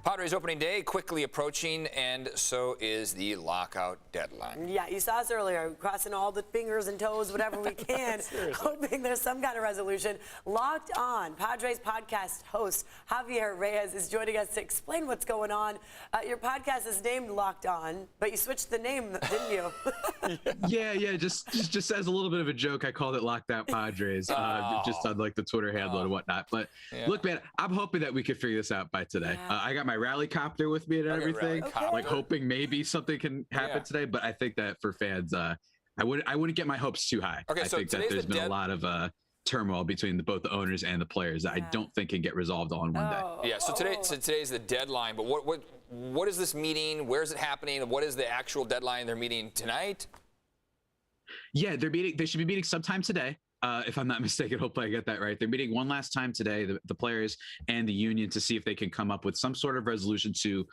Padres opening day quickly approaching, and so is the lockout deadline. Yeah, you saw us earlier, crossing all the fingers and toes, whatever we can, hoping there's some kind of resolution. Locked On Padres podcast host Javier Reyes is joining us to explain what's going on. Your podcast is named Locked On, but you switched the name, didn't you? Yeah. Just as a little bit of a joke, I called it Locked Out Padres, just on like the Twitter handle and whatnot. But look, man, I'm hoping that we could figure this out by today. I got my rally copter with me and everything, like hoping maybe something can happen today. But I think that for fans, I wouldn't get my hopes too high. I think that there's been a lot of turmoil between both the owners and the players that I don't think can get resolved all in one day. Yeah. So today's the deadline. But what is this meeting? Where is it happening? And what is the actual deadline? They're meeting tonight. Yeah, they should be meeting sometime today. If I'm not mistaken, hopefully I get that right. They're meeting one last time today, the players and the union, to see if they can come up with some sort of resolution to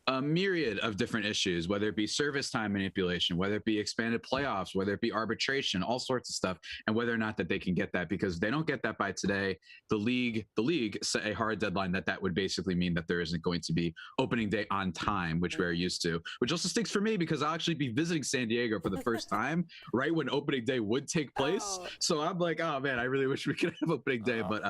a myriad of different issues, whether it be service time manipulation, whether it be expanded playoffs, whether it be arbitration, all sorts of stuff, and whether or not that they can get that. Because if they don't get that by today, the league set a hard deadline that would basically mean that there isn't going to be opening day on time, which we're used to, which also stinks for me because I'll actually be visiting San Diego for the first time right when opening day would take place. So I'm like, oh man, I really wish we could have opening day. But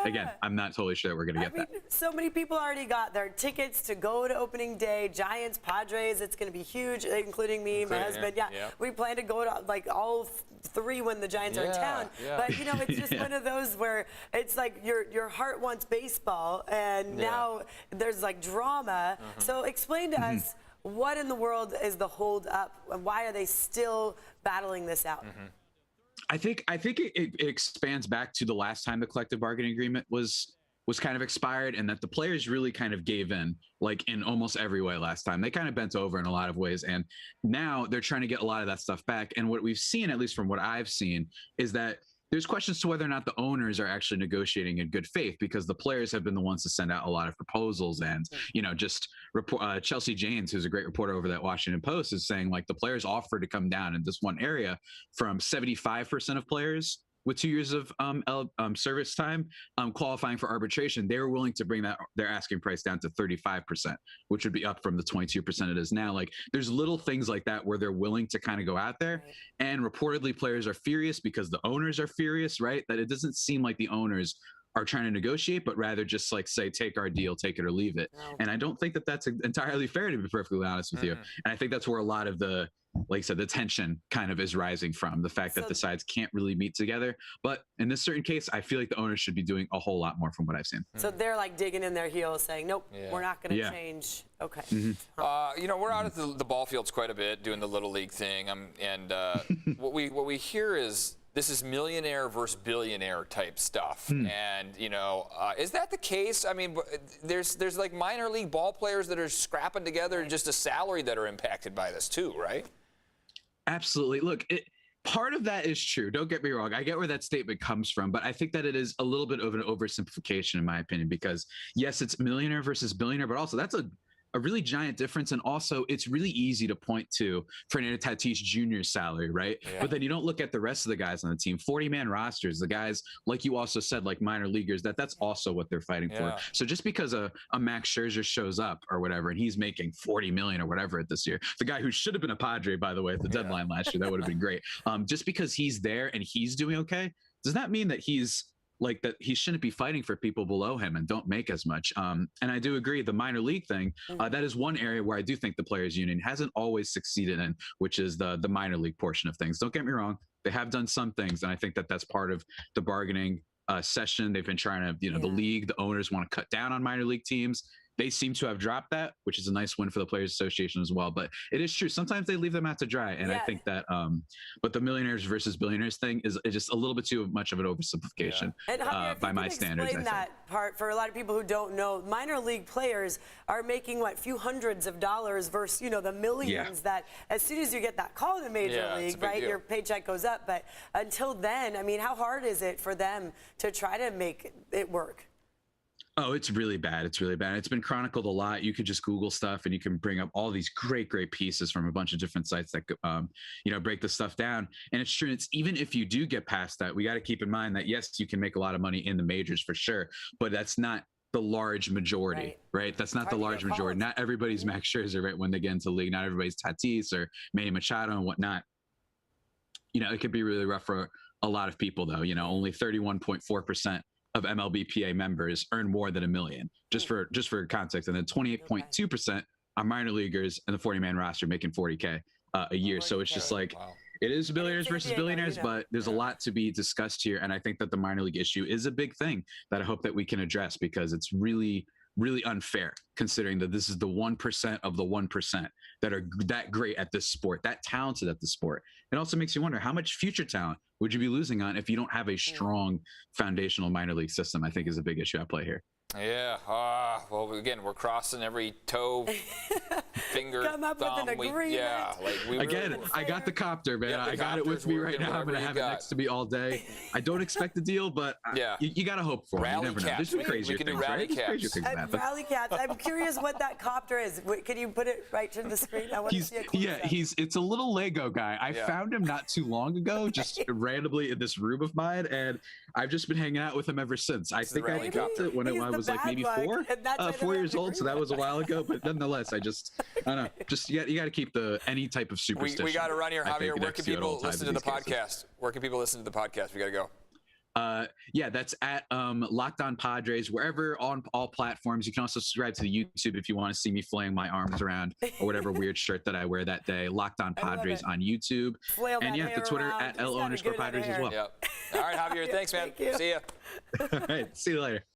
again, I'm not totally sure that we're going to get that. So many people already got their tickets to go to opening day. Giants, Padres, it's going to be huge, including me, my husband. We plan to go to like all three when the Giants are in town. But you know, it's just one of those where it's like your heart wants baseball, and now there's like drama. So explain to us, what in the world is the hold up, and why are they still battling this out? I think it expands back to the last time the collective bargaining agreement was kind of expired, and that the players really kind of gave in, like in almost every way last time. They kind of bent over in a lot of ways, and now they're trying to get a lot of that stuff back. And what we've seen, at least from what I've seen, is that there's questions to whether or not the owners are actually negotiating in good faith, because the players have been the ones to send out a lot of proposals. And, you know, just Chelsea Janes, who's a great reporter over that Washington Post, is saying like the players offered to come down in this one area from 75% of players with 2 years of service time qualifying for arbitration. They were willing to bring their asking price down to 35%, which would be up from the 22% it is now. Like, there's little things like that where they're willing to kind of go out there. And reportedly players are furious because the owners are furious, right? That it doesn't seem like the owners are trying to negotiate, but rather just like say, take our deal, take it or leave it. And I don't think that that's entirely fair, to be perfectly honest with you. And I think that's where a lot of the, like I said, the tension kind of is rising from, the fact that the sides can't really meet together. But in this certain case, I feel like the owners should be doing a whole lot more from what I've seen. So they're like digging in their heels saying, nope, we're not going to change. Okay. You know, we're out at the ball fields quite a bit doing the Little League thing. And what we hear is, this is millionaire versus billionaire type stuff. And, you know, is that the case? I mean, there's like minor league ball players that are scrapping together just a salary that are impacted by this too, right? Absolutely. Look, part of that is true. Don't get me wrong. I get where that statement comes from, but I think that it is a little bit of an oversimplification in my opinion, because yes, it's millionaire versus billionaire, but also that's a really giant difference. And also it's really easy to point to Fernando Tatis Jr.'s salary, right? But then you don't look at the rest of the guys on the team, 40-man rosters, the guys, like you also said, like minor leaguers, that's also what they're fighting for. So just because a Max Scherzer shows up or whatever, and he's making $40 million or whatever this year, the guy who should have been a Padre, by the way, at the deadline last year, that would have been great. Just because he's there and he's doing okay, does not mean that he's like that he shouldn't be fighting for people below him and don't make as much. And I do agree, the minor league thing, that is one area where I do think the players union hasn't always succeeded in, which is the minor league portion of things. Don't get me wrong, they have done some things, and I think that that's part of the bargaining session. They've been trying to, you know, the league, the owners want to cut down on minor league teams. They seem to have dropped that, which is a nice win for the Players Association as well. But it is true, sometimes they leave them out to dry. And I think that, but the millionaires versus billionaires thing is just a little bit too much of an oversimplification and Javier, by my standards. Explain that part for a lot of people who don't know. Minor league players are making what, few hundreds of dollars versus, you know, the millions that as soon as you get that call in the major league, right, your paycheck goes up. But until then, I mean, how hard is it for them to try to make it work? Oh, it's really bad. It's really bad. It's been chronicled a lot. You could just Google stuff and you can bring up all these great pieces from a bunch of different sites that, you know, break this stuff down. And it's true. It's even if you do get past that, we got to keep in mind that, yes, you can make a lot of money in the majors for sure, but that's not the large majority, right? That's not the large majority. Not everybody's Max Scherzer, right? When they get into the league, not everybody's Tatis or Manny Machado and whatnot. It could be really rough for a lot of people, though. Only 31.4% of MLBPA members earn more than $1 million, just for context, and then 28.2% are minor leaguers in the 40-man roster making $40K a year. So it's just like, it is billionaires versus billionaires, but there's a lot to be discussed here. And I think that the minor league issue is a big thing that I hope that we can address, because it's really, really unfair considering that this is the 1% of the 1% that are that great at this sport, that talented at the sport. It also makes you wonder, how much future talent would you be losing on if you don't have a strong foundational minor league system? I think is a big issue at play here. Yeah. Well, again, we're crossing every toe, finger, come up thumb. with an agreement. I got the copter, man. I got it with me right now. I'm gonna have it next to me all day. I don't expect a deal, but you gotta hope for it. You never know. There's some crazier things, right? Rally caps. I'm curious what that copter is. Can you put it right to the screen? I want to see it. It's a little Lego guy. I found him not too long ago, just randomly in this room of mine, and I've just been hanging out with him ever since. I think I built it when I was like maybe 4 years old, so that was a while ago. But nonetheless, I don't know. Just you got to keep any type of superstition. We got to run here, Javier. Where can people listen to the podcast? Where can people listen to the podcast? We got to go. That's at Locked On Padres, wherever on all platforms. You can also subscribe to the YouTube if you want to see me flaying my arms around or whatever weird shirt that I wear that day. Locked On Padres on YouTube. And the Twitter at @L_Padres as well. Yep. All right, Javier. Thanks, man. See ya. All right. See you later.